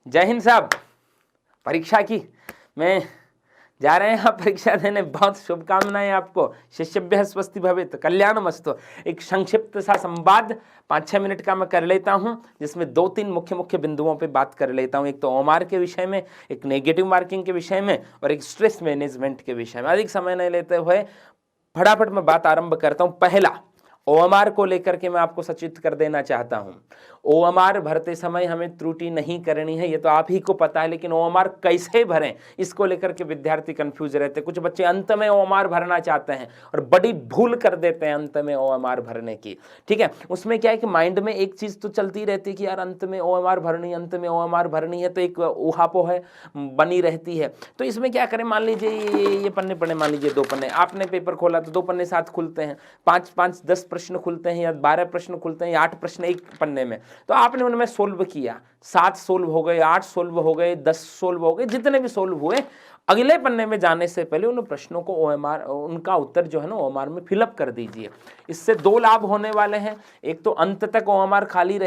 जय हिंद साहब। परीक्षा की मैं जा रहे हैं आप परीक्षा देने, बहुत शुभकामनाएं आपको। शिष्यभ्यः स्वस्ति भवेत्, कल्याणमस्तु। एक संक्षिप्त सा संवाद 5-6 मिनट का मैं कर लेता हूं, जिसमें 2-3 मुख्य मुख्य बिंदुओं पे बात कर लेता हूं। एक तो ओमार के विषय में, एक नेगेटिव मार्किंग के विषय में और एक स्ट्रेस मैनेजमेंट के विषय में। अधिक समय नहीं लेते हुए फटाफट मैं बात आरंभ करता हूं। पहला, ओएमआर को लेकर के मैं आपको सचेत कर देना चाहता हूं। ओएमआर भरते समय हमें त्रुटि नहीं करनी है, ये तो आप ही को पता है, लेकिन ओएमआर कैसे भरें इसको लेकर के विद्यार्थी कंफ्यूज रहते हैं। कुछ बच्चे अंत में ओएमआर भरना चाहते हैं और बड़ी भूल कर देते हैं अंत में ओएमआर भरने की। ठीक है, उसमें क्या है कि माइंड में एक चीज तो चलती रहती है कि यार अंत में ओएमआर भरनी, अंत में ओएमआर भरनी है, तो एक ऊहापोह है बनी रहती है। तो इसमें क्या करें, मान लीजिए ये पन्ने पड़े, मान लीजिए 2 पन्ने, आपने पेपर खोला तो 2 पन्ने साथ खुलते हैं, 5-5 10 प्रश्न खुलते हैं या 12 प्रश्न खुलते हैं या 8 प्रश्न एक पन्ने में, तो आपने उनमें सोल्व किया, 7 सोल्व हो गए, 8 सोल्व हो गए, 10 सोल्व हो गए, जितने भी सोल्व हुए, अगले पन्ने में जाने से पहले उन प्रश्नों को ओएमआर, उनका उत्तर जो है ना ओएमआर में फिलअप कर दीजिए। इससे 2 लाभ होने वाले हैं। एक तो अंत तक ओएमआर खाली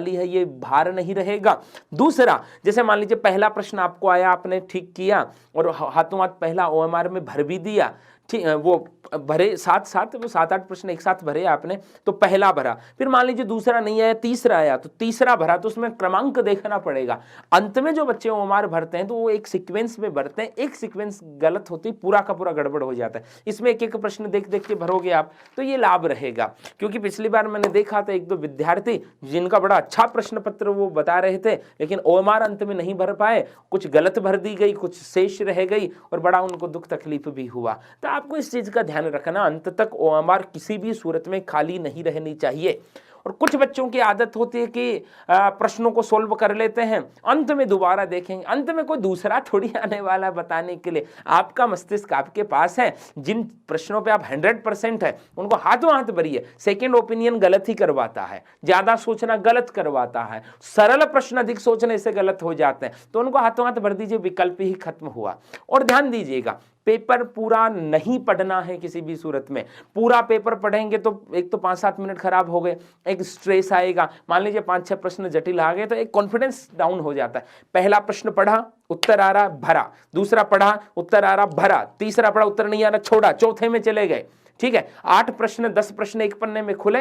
है, ये भार नहीं रहेगा। दूसरा, जैसे मान लीजिए पहला प्रश्न आपको आया, आपने ठीक किया और हाथों हाथ पहला ओएमआर में भर भी दिया, ठीक, वो भरे साथ साथ, वो 7-8 प्रश्न एक साथ भरे आपने, तो पहला भरा, फिर मान लीजिए दूसरा नहीं आया, तीसरा आया, तो तीसरा भरा, तो उसमें क्रमांक देखना पड़ेगा। अंत में जो बच्चे ओएमआर भरते हैं तो वो एक सीक्वेंस में भरते हैं, एक सीक्वेंस गलत होती, पूरा का पूरा गड़बड़ हो जाता है। इसमें एक एक प्रश्न देख देख के भरोगे आप तो ये लाभ रहेगा। क्योंकि पिछली बार मैंने देखा था 1-2 विद्यार्थी जिनका बड़ा अच्छा प्रश्न पत्र वो बता रहे थे, लेकिन ओएमआर अंत में नहीं भर पाए, कुछ गलत भर दी गई, कुछ शेष रह गई और बड़ा उनको दुख तकलीफ भी हुआ। तो आपको इस चीज का ध्यान रखना, अंत तक ओएमआर किसी भी सूरत में खाली नहीं रहनी चाहिए। और कुछ बच्चों की आदत होती है कि प्रश्नों को सोल्व कर लेते हैं, अंत में दोबारा देखेंगे। अंत में कोई दूसरा थोड़ी आने वाला बताने के लिए, आपका मस्तिष्क आपके पास है। जिन प्रश्नों पे आप 100% है उनको हाथों हाथ भरिए। सेकेंड ओपिनियन गलत ही करवाता है, ज्यादा सोचना गलत करवाता है, सरल प्रश्न अधिक सोचने से गलत हो जाते हैं, तो उनको हाथों हाथ भर दीजिए, विकल्प ही खत्म हुआ। और ध्यान दीजिएगा, पेपर पूरा नहीं पढ़ना है किसी भी सूरत में। पूरा पेपर पढ़ेंगे तो एक तो 5-7 मिनट खराब हो गए, एक स्ट्रेस आएगा। मान लीजिए 5-6 प्रश्न जटिल आ गए तो एक कॉन्फिडेंस डाउन हो जाता है। पहला प्रश्न पढ़ा, उत्तर आ रहा, भरा, दूसरा पढ़ा, उत्तर आ रहा, भरा, तीसरा पढ़ा, उत्तर नहीं आ रहा, छोड़ा, चौथे में चले गए। ठीक है, 8 प्रश्न 10 प्रश्न एक पन्ने में खुले,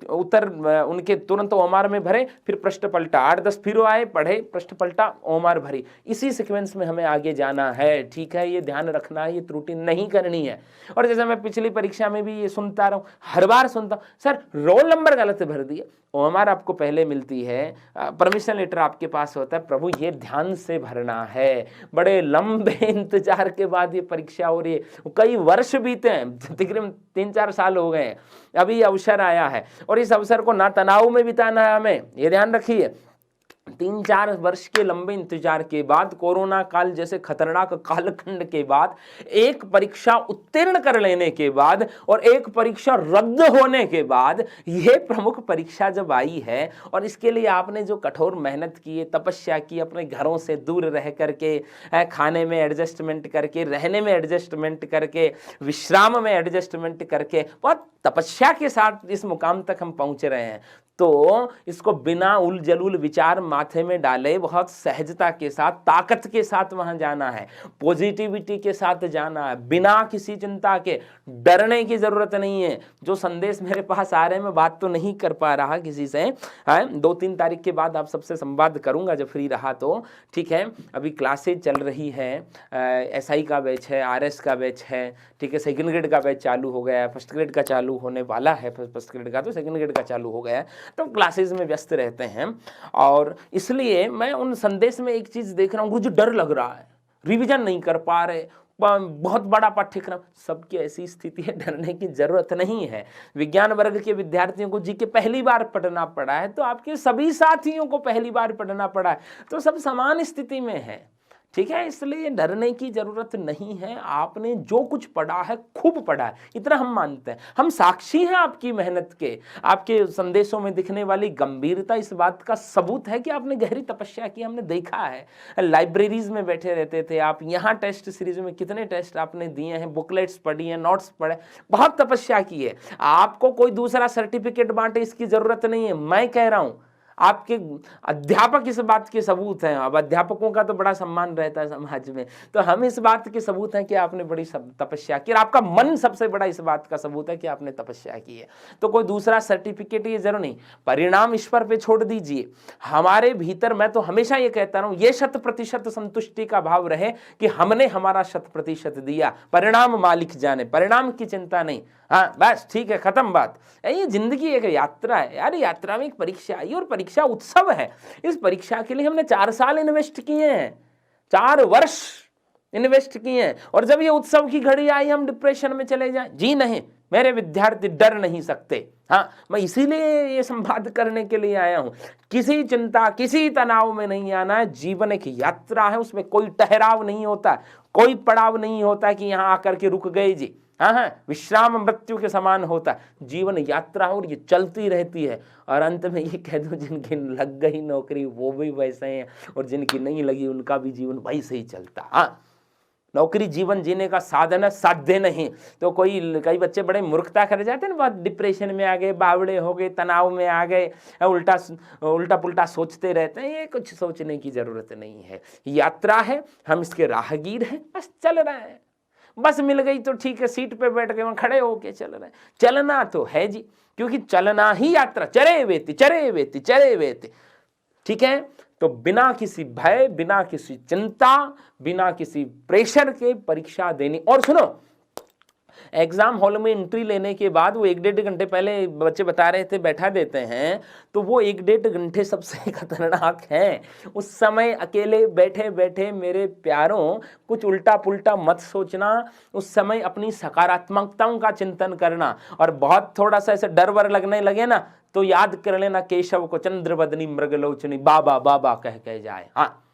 उत्तर उनके तुरंत ओएमआर में भरे, फिर प्रश्न पलटा, 8-10 फिर आए, पढ़े, प्रश्न पलटा, ओएमआर भरी। इसी सीक्वेंस में हमें आगे जाना है। ठीक है, ये ध्यान रखना है, ये त्रुटि नहीं करनी है। और जैसे मैं पिछली परीक्षा में भी ये सुनता रहा हूं, हर बार सुनता हूं, सर रोल नंबर गलत भर दिए। ओएमआर आपको पहले मिलती है, परमिशन लेटर आपके पास होता है, प्रभु ये ध्यान से भरना है। बड़े लंबे इंतजार के बाद ये परीक्षा हो रही है, कई वर्ष बीते हैं, तकरीबन 3-4 साल हो गए हैं, अभी अवसर आया है। और इस अवसर को ना तनाव में बिताना है हमें, ये ध्यान रखिए। 3-4 वर्ष के लंबे इंतजार के बाद, कोरोना काल जैसे खतरनाक कालखंड के बाद, एक परीक्षा उत्तीर्ण कर लेने के बाद और एक परीक्षा रद्द होने के बाद, यह प्रमुख परीक्षा जब आई है और इसके लिए आपने जो कठोर मेहनत की है, तपस्या की, अपने घरों से दूर रह करके, खाने में एडजस्टमेंट करके, रहने में एडजस्टमेंट करके, विश्राम में एडजस्टमेंट करके, बहुत तपस्या के साथ इस मुकाम तक हम पहुंच रहे हैं, तो इसको बिना उल जलूल विचार माथे में डाले, बहुत सहजता के साथ, ताकत के साथ वहां जाना है, पॉजिटिविटी के साथ जाना है, बिना किसी चिंता के। डरने की जरूरत नहीं है। जो संदेश मेरे पास आ रहे हैं, मैं बात तो नहीं कर पा रहा किसी से, 2-3 तारीख के बाद आप सबसे संवाद करूंगा जब फ्री रहा तो। ठीक है, अभी क्लासेज चल रही है, SI का बैच है, RS का बैच है, ठीक है, सेकंड ग्रेड का बैच चालू हो गया है, फर्स्ट ग्रेड का चालू होने वाला है, फर्स्ट ग्रेड का तो सेकंड ग्रेड का चालू हो गया है, तो क्लासेस में व्यस्त रहते हैं। और इसलिए मैं उन संदेश में एक चीज देख रहा हूं, गुरुजी डर लग रहा है, रिवीजन नहीं कर पा रहे, बहुत बड़ा पाठ्यक्रम। सबकी ऐसी स्थिति है, डरने की जरूरत नहीं है। विज्ञान वर्ग के विद्यार्थियों को जीके पहली बार पढ़ना पड़ा है, तो आपके सभी साथियों को पहली बार पढ़ना पड़ा है, तो सब समान स्थिति में है। ठीक है, इसलिए डरने की जरूरत नहीं है। आपने जो कुछ पढ़ा है खूब पढ़ा है, इतना हम मानते हैं। हम साक्षी हैं आपकी मेहनत के। आपके संदेशों में दिखने वाली गंभीरता इस बात का सबूत है कि आपने गहरी तपस्या की, हमने देखा है। लाइब्रेरीज में बैठे रहते थे आप, यहाँ टेस्ट सीरीज में कितने टेस्ट आपने दिए हैं, बुकलेट्स पढ़ी हैं, नोट्स पढ़े, बहुत तपस्या की है। आपको कोई दूसरा सर्टिफिकेट बांटे इसकी जरूरत नहीं है। मैं कह रहा हूं आपके अध्यापक इस बात के सबूत हैं। अब अध्यापकों का तो बड़ा सम्मान रहता है समाज में, तो हम इस बात के सबूत हैं कि आपने बड़ी तपस्या की, और आपका मन सबसे बड़ा इस बात का सबूत है कि आपने तपस्या की है। तो कोई दूसरा सर्टिफिकेट ये जरूर नहीं, परिणाम ईश्वर पे छोड़ दीजिए। हमारे भीतर, मैं तो हमेशा ये कहता हूं, ये 100% संतुष्टि का भाव रहे कि हमने हमारा 100% दिया, परिणाम मालिक जाने, परिणाम की चिंता नहीं। हाँ बस ठीक है, खत्म बात। ये जिंदगी एक यात्रा है यार, यात्रा में एक परीक्षा आई और परीक्षा उत्सव है। इस परीक्षा के लिए हमने 4 साल इन्वेस्ट किए हैं, 4 वर्ष इन्वेस्ट किए हैं, और जब ये उत्सव की घड़ी आई हम डिप्रेशन में चले जाएं? जी नहीं, मेरे विद्यार्थी डर नहीं सकते। हाँ, मैं इसीलिए ये संवाद करने के लिए आया हूं। किसी चिंता, किसी तनाव में नहीं आना है। जीवन एक यात्रा है, उसमें कोई ठहराव नहीं होता, कोई पड़ाव नहीं होता कि यहां आकर के रुक गए जी। हाँ, विश्राम मृत्यु के समान होता है। जीवन यात्रा और ये चलती रहती है। और अंत में ये कह दूं, जिनकी लग गई नौकरी वो भी वैसे हैं, और जिनकी नहीं लगी उनका भी जीवन वैसे ही चलता। हाँ, नौकरी जीवन जीने का साधन है, साध्य नहीं। तो कई बच्चे बड़े मूर्खता कर जाते हैं, बहुत डिप्रेशन में आ गए, बावड़े हो गए, तनाव में आ गए, उल्टा पुल्टा सोचते रहते हैं। ये कुछ सोचने की जरूरत नहीं है। यात्रा है, हम इसके राहगीर हैं, बस चल रहे हैं। बस मिल गई तो ठीक है, सीट पे बैठ गए, खड़े होके चल रहे हैं। चलना तो है जी, क्योंकि चलना ही यात्रा, चरे वेति चरे वेति चरे वेति। ठीक है, तो बिना किसी भय, बिना किसी चिंता, बिना किसी प्रेशर के परीक्षा देनी। और सुनो, एग्जाम हॉल में एंट्री लेने के बाद वो 1-1.5 घंटे पहले बच्चे बता रहे थे बैठा देते हैं, तो वो 1-1.5 घंटे सबसे खतरनाक है। उस समय अकेले बैठे बैठे मेरे प्यारों कुछ उल्टा पुल्टा मत सोचना। उस समय अपनी सकारात्मकताओं का चिंतन करना, और बहुत थोड़ा सा ऐसे डर वर लगने लगे ना, तो याद कर लेना केशव को चंद्रवदनी मृगलोचनी बाबा बाबा कह जाए। हाँ,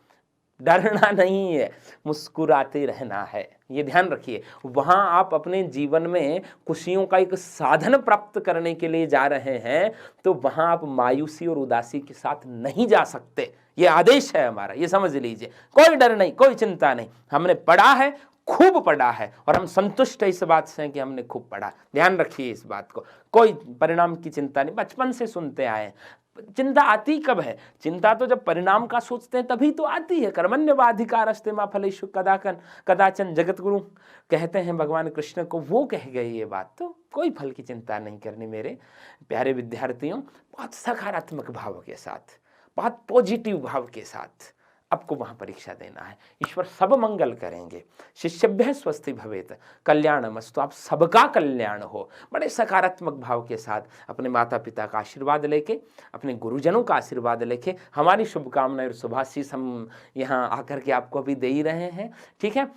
डरना नहीं है, मुस्कुराते रहना है, ये ध्यान रखिए। वहां आप अपने जीवन में खुशियों का एक साधन प्राप्त करने के लिए जा रहे हैं, तो वहां आप मायूसी और उदासी के साथ नहीं जा सकते। ये आदेश है हमारा, ये समझ लीजिए। कोई डर नहीं, कोई चिंता नहीं। हमने पढ़ा है, खूब पढ़ा है, और हम संतुष्ट है इस बात से कि हमने खूब पढ़ा। ध्यान रखिए इस बात को, कोई परिणाम की चिंता नहीं। बचपन से सुनते आए। चिंता आती कब है? चिंता तो जब परिणाम का सोचते हैं तभी तो आती है। कर्मण्येवाधिकारस्ते मा फलेषु कदाचन, जगत गुरु कहते हैं भगवान कृष्ण को, वो कह गए ये बात। तो कोई फल की चिंता नहीं करनी मेरे प्यारे विद्यार्थियों। बहुत सकारात्मक भाव के साथ, बहुत पॉजिटिव भाव के साथ आपको वहां परीक्षा देना है। ईश्वर सब मंगल करेंगे। शिष्यभ्यः स्वस्ति भवेत् कल्याणमस्तु। आप सबका कल्याण हो। बड़े सकारात्मक भाव के साथ अपने माता पिता का आशीर्वाद लेके, अपने गुरुजनों का आशीर्वाद लेके, हमारी शुभकामनाएं और शुभाशीष हम यहाँ आकर के आपको भी दे ही रहे हैं। ठीक है,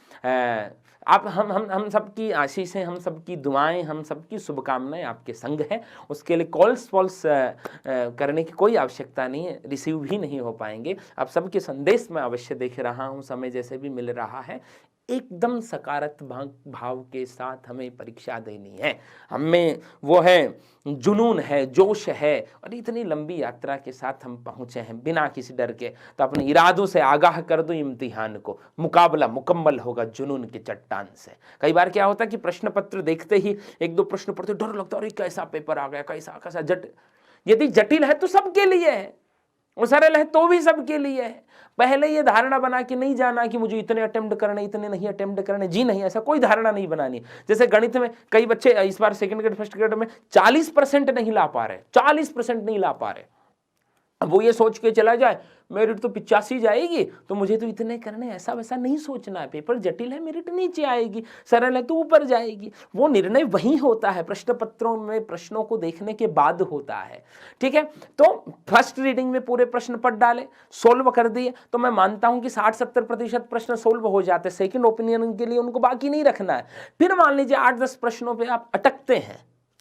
आप हम सबकी आशीषें, हम सबकी दुआएं, हम सबकी शुभकामनाएं आपके संग है। उसके लिए कॉल्स वॉल्स करने की कोई आवश्यकता नहीं है, रिसीव भी नहीं हो पाएंगे। आप सबके संदेश मैं अवश्य देख रहा हूं, समय जैसे भी मिल रहा है। एकदम सकारात्मक भाव के साथ हमें परीक्षा देनी है। हमें वो है, जुनून है, जोश है, और इतनी लंबी यात्रा के साथ हम पहुंचे हैं बिना किसी डर के। तो अपने इरादों से आगाह कर दो इम्तिहान को, मुकाबला मुकम्मल होगा जुनून की चट्टान से। कई बार क्या होता है कि प्रश्न पत्र देखते ही 1-2 प्रश्न पढ़ते डर लगता है, अरे कैसा पेपर आ गया, कैसा यदि जटिल है तो सबके लिए है, और सरल है तो भी सबके लिए है। पहले ये धारणा बना के नहीं जाना कि मुझे इतने अटेम्प्ट करने, इतने नहीं अटेम्प्ट करने। जी नहीं, ऐसा कोई धारणा नहीं बनानी। जैसे गणित में कई बच्चे इस बार सेकंड ग्रेड फर्स्ट ग्रेड में 40% नहीं ला पा रहे, 40% नहीं ला पा रहे। अब वो ये सोच के चला जाए मेरिट तो 85 जाएगी तो मुझे तो इतने करने, ऐसा वैसा नहीं सोचना है। पेपर जटिल है, मेरिट नीचे आएगी, सरल है तो ऊपर जाएगी। वो निर्णय वही होता है, प्रश्न पत्रों में प्रश्नों को देखने के बाद होता है। ठीक है, तो फर्स्ट रीडिंग में पूरे प्रश्न पढ़ डाले, सोल्व कर दिए, तो मैं मानता हूं कि 60-70% प्रश्न सोल्व हो जाते। सेकंड ओपिनियन के लिए उनको बाकी नहीं रखना है। फिर मान लीजिए 8-10 प्रश्नों पर आप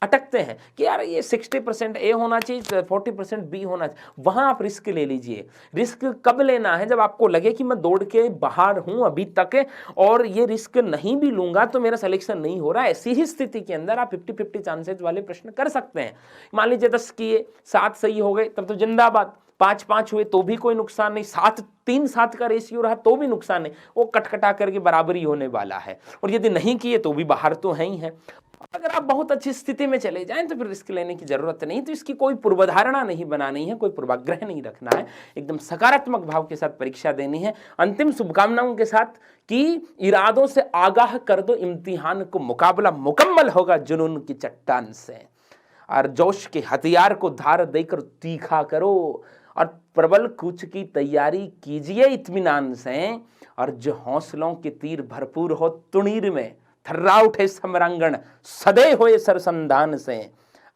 अटकते हैं कि यार ये 60% ए होना चाहिए, 40% बी होना चाहिए। वहां आप रिस्क ले लीजिए। रिस्क कब लेना है? जब आपको लगे कि मैं दौड़ के बाहर हूं अभी तक, और ये रिस्क नहीं भी लूंगा तो मेरा सिलेक्शन नहीं हो रहा। ऐसी ही स्थिति के अंदर आप 50-50 चांसेस वाले प्रश्न कर सकते हैं। मान लीजिए 10 किए, 7 सही हो गए, तब तो जिंदाबाद। 5-5 हुए तो भी कोई नुकसान नहीं, 7-3-7 का रेशियो रहा तो भी नुकसान नहीं, वो कटकटा करके बराबरी होने वाला है। और यदि नहीं किए तो भी बाहर तो है ही है। अगर आप बहुत अच्छी स्थिति में चले जाएं तो फिर रिस्क लेने की जरूरत नहीं। तो इसकी कोई पूर्वधारणा नहीं बनानी है, कोई पूर्वाग्रह नहीं रखना है, एकदम सकारात्मक भाव के साथ परीक्षा देनी है, अंतिम शुभकामनाओं के साथ कि इरादों से आगाह कर दो इम्तिहान को, मुकाबला मुकम्मल होगा जुनून की चट्टान से, और जोश के हथियार को धार देकर तीखा करो, और प्रबल कूच की तैयारी कीजिए इत्मीनान से, और जो हौसलों के तीर भरपूर हो तुणीर में, थर्रा उठे समरांगण सदे होए सरसंधान से,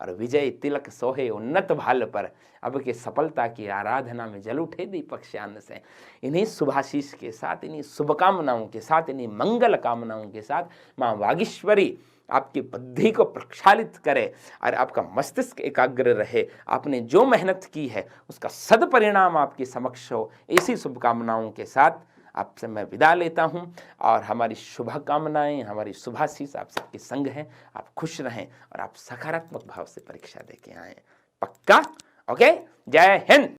और विजय तिलक सोहे उन्नत भाल पर, अब के सफलता की आराधना में जल उठे दीपक शान से। इन्हीं शुभाशीष के साथ, इन्हीं शुभकामनाओं के साथ, इन्हीं मंगल कामनाओं के साथ माँ वागीश्वरी आपकी बुद्धि को प्रक्षालित करे और आपका मस्तिष्क एकाग्र रहे, आपने जो मेहनत की है उसका सदपरिणाम आपके समक्ष हो, ऐसी शुभकामनाओं के साथ आपसे मैं विदा लेता हूं। और हमारी शुभकामनाएं, हमारी शुभाशीष आप सबके संग हैं। आप खुश रहें और आप सकारात्मक भाव से परीक्षा देके आएं, पक्का। ओके, जय हिंद।